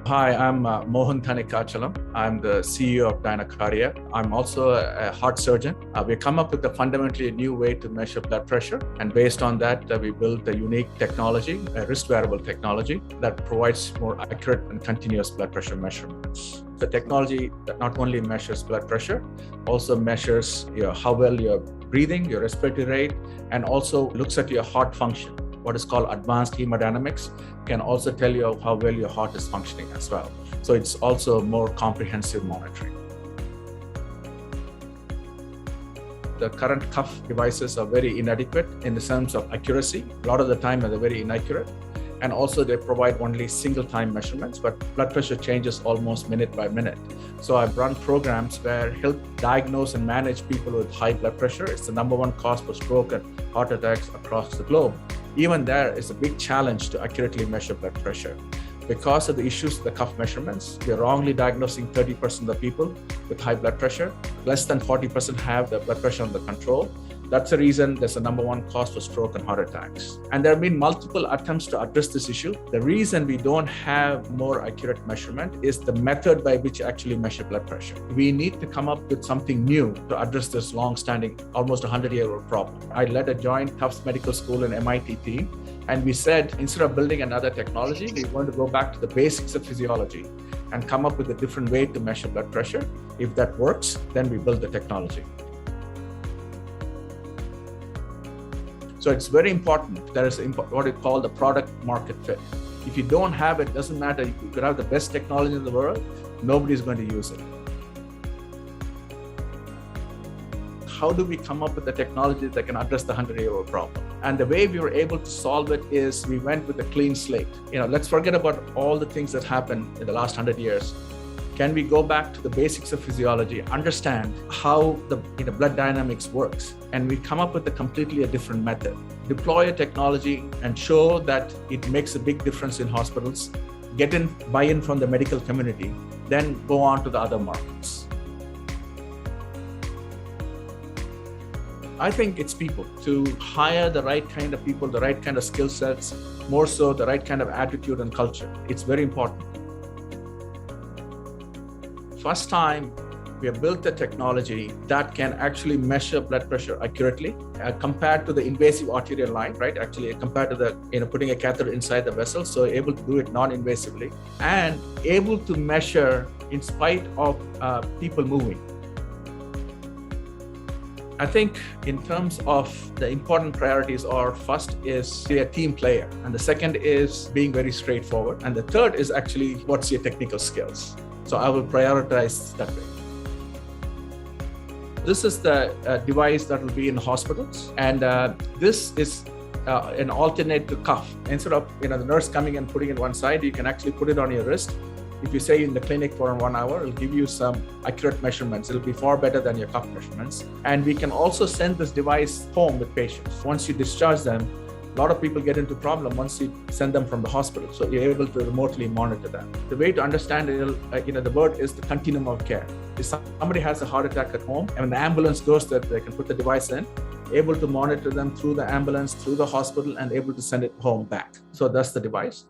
Hi, I'm Mohan Thanikachalam. I'm the CEO of Dynocardia. I'm also a heart surgeon. We come up with a fundamentally new way to measure blood pressure. And based on that, we built a unique technology, a wrist-wearable technology that provides more accurate and continuous blood pressure measurements. The technology that not only measures blood pressure, also measures how well you're breathing, your respiratory rate, and also looks at your heart function. What is called advanced hemodynamics can also tell you how well your heart is functioning as well. So it's also more comprehensive monitoring. The current cuff devices are very inadequate in the terms of accuracy. A lot of the time they're very inaccurate. And also they provide only single time measurements, but blood pressure changes almost minute by minute. So I've run programs where help diagnose and manage people with high blood pressure. It's the number one cause for stroke and heart attacks across the globe. Even there is a big challenge to accurately measure blood pressure. Because of the issues with the cuff measurements, we are wrongly diagnosing 30% of the people with high blood pressure. Less than 40% have their blood pressure under control. That's the reason there's the number one cause for stroke and heart attacks. And there have been multiple attempts to address this issue. The reason we don't have more accurate measurement is the method by which you actually measure blood pressure. We need to come up with something new to address this long-standing, almost 100-year-old problem. I led a joint Tufts Medical School and MIT team, and we said, instead of building another technology, we want to go back to the basics of physiology and come up with a different way to measure blood pressure. If that works, then we build the technology. So it's very important. There is what we call the product market fit. If you don't have it, doesn't matter. You could have the best technology in the world, nobody's going to use it. How do we come up with the technology that can address the 100-year-old problem? And the way we were able to solve it is we went with a clean slate. Let's forget about all the things that happened in the last 100 years. Can we go back to the basics of physiology, understand how the blood dynamics works, and we come up with a completely different method, deploy a technology and show that it makes a big difference in hospitals, get buy-in from the medical community, then go on to the other markets. I think it's people, to hire the right kind of people, the right kind of skill sets, more so the right kind of attitude and culture. It's very important. First time, we have built a technology that can actually measure blood pressure accurately compared to the invasive arterial line, right? Actually, compared to the putting a catheter inside the vessel, so able to do it non-invasively and able to measure in spite of people moving. I think in terms of the important priorities are, first is be a team player, and the second is being very straightforward, and the third is actually what's your technical skills. So I will prioritize that way. This is the device that will be in hospitals, and this is an alternate to cuff. Instead of the nurse coming and putting it one side, you can actually put it on your wrist. If you stay in the clinic for 1 hour, it'll give you some accurate measurements. It'll be far better than your cuff measurements. And we can also send this device home with patients. Once you discharge them, a lot of people get into problem once you send them from the hospital. So you're able to remotely monitor them. The way to understand it, the word is the continuum of care. If somebody has a heart attack at home and when the ambulance goes there, they can put the device in, able to monitor them through the ambulance, through the hospital, and able to send it home back. So that's the device.